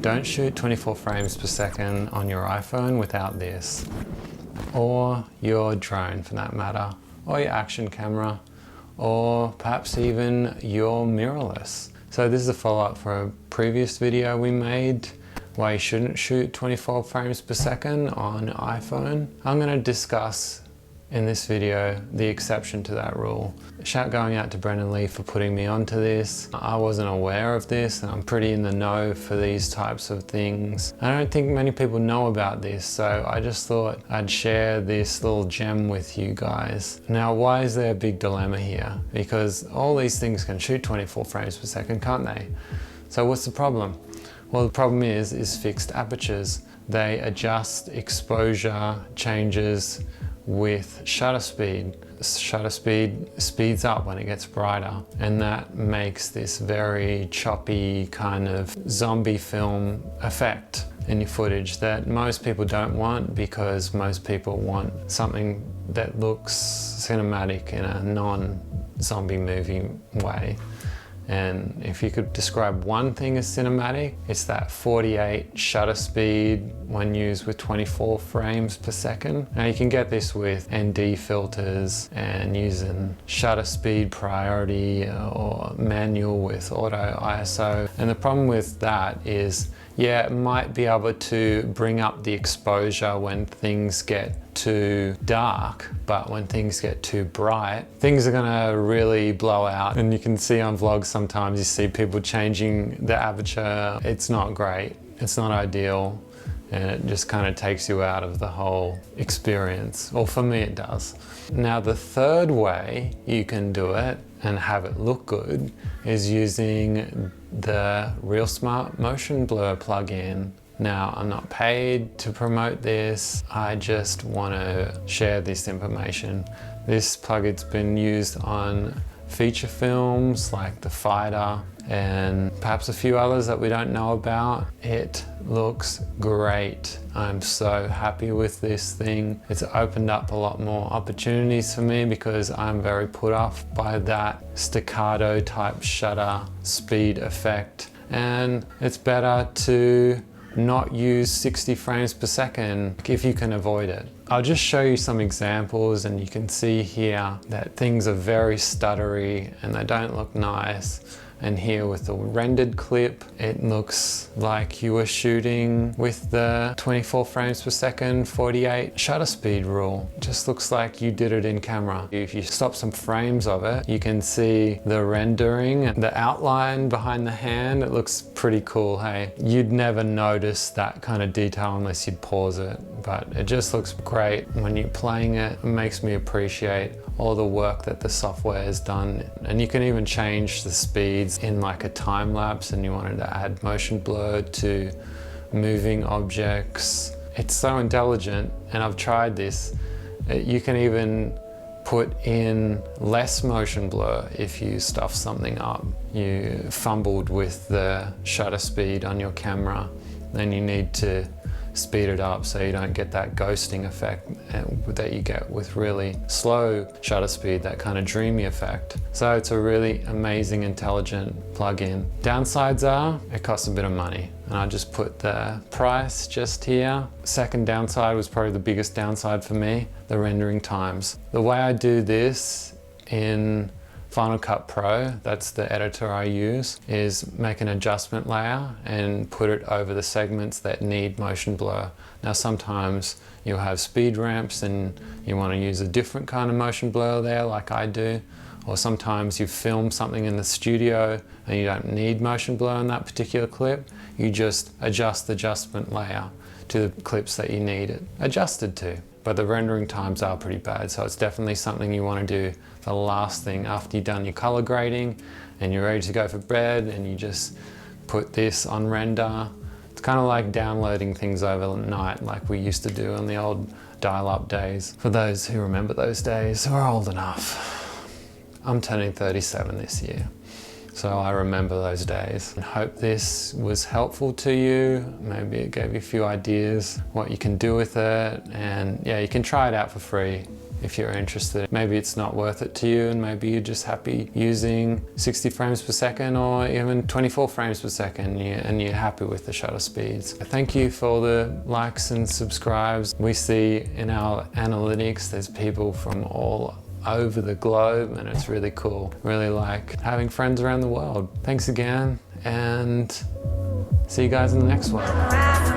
Don't shoot 24 frames per second on your iPhone without this, or your drone for that matter, or your action camera, or perhaps even your mirrorless. So this is a follow-up for a previous video we made why you shouldn't shoot 24 frames per second on iPhone. I'm going to discuss in this video the exception to that rule. Shout going out to Brendan Lee for putting me onto this. I wasn't aware of this, and I'm pretty in the know for these types of things. I don't think many people know about this, so I just thought I'd share this little gem with you guys. Now, why is there a big dilemma here? Because all these things can shoot 24 frames per second, can't they? So what's the problem? Well, the problem is fixed apertures. They adjust exposure changes with shutter speed. Shutter speed speeds up when it gets brighter, and that makes this very choppy kind of zombie film effect in your footage that most people don't want, because most people want something that looks cinematic in a non-zombie movie way. And if you could describe one thing as cinematic, it's that 48 shutter speed when used with 24 frames per second. Now you can get this with ND filters and using shutter speed priority or manual with auto ISO. And the problem with that is, yeah, it might be able to bring up the exposure when things get too dark, but when things get too bright, things are gonna really blow out. And you can see on vlogs sometimes you see people changing the aperture. It's not great, it's not ideal, and it just kind of takes you out of the whole experience. Well, for me it does. Now the third way you can do it and have it look good is using the Real Smart Motion Blur plugin. Now, I'm not paid to promote this, I just want to share this information. This plugin's been used on feature films like The Fighter and perhaps a few others that we don't know about. It looks great. I'm so happy with this thing. It's opened up a lot more opportunities for me because I'm very put off by that staccato type shutter speed effect. And it's better to not use 60 frames per second if you can avoid it. I'll just show you some examples, and you can see here that things are very stuttery and they don't look nice. And here with the rendered clip, it looks like you were shooting with the 24 frames per second, 48 shutter speed rule. It just looks like you did it in camera. If you stop some frames of it, you can see the rendering, the outline behind the hand. It looks pretty cool, hey? You'd never notice that kind of detail unless you'd pause it, but it just looks great when you're playing it. It makes me appreciate all the work that the software has done. And you can even change the speeds in like a time lapse, and you wanted to add motion blur to moving objects. It's so intelligent, and I've tried this. You can even put in less motion blur if you stuff something up. You fumbled with the shutter speed on your camera, then you need to speed it up so you don't get that ghosting effect that you get with really slow shutter speed, that kind of dreamy effect. So it's a really amazing, intelligent plugin. Downsides are, it costs a bit of money, and I just put the price just here. Second downside was probably the biggest downside for me, the rendering times. The way I do this in Final Cut Pro, that's the editor I use, is make an adjustment layer and put it over the segments that need motion blur. Now sometimes you'll have speed ramps and you want to use a different kind of motion blur there like I do, or sometimes you film something in the studio and you don't need motion blur in that particular clip. You just adjust the adjustment layer to the clips that you need it adjusted to. But the rendering times are pretty bad, so it's definitely something you want to do the last thing after you've done your color grading and you're ready to go for bed, and you just put this on render. It's kind of like downloading things overnight like we used to do in the old dial-up days. For those who remember those days, we're old enough. I'm turning 37 this year. So I remember those days. I hope this was helpful to you. Maybe it gave you a few ideas what you can do with it. And yeah, you can try it out for free if you're interested. Maybe it's not worth it to you, and maybe you're just happy using 60 frames per second or even 24 frames per second, and you're happy with the shutter speeds. Thank you for all the likes and subscribes. We see in our analytics there's people from all over the globe, and it's really cool. Really like having friends around the world. Thanks again, and see you guys in the next one.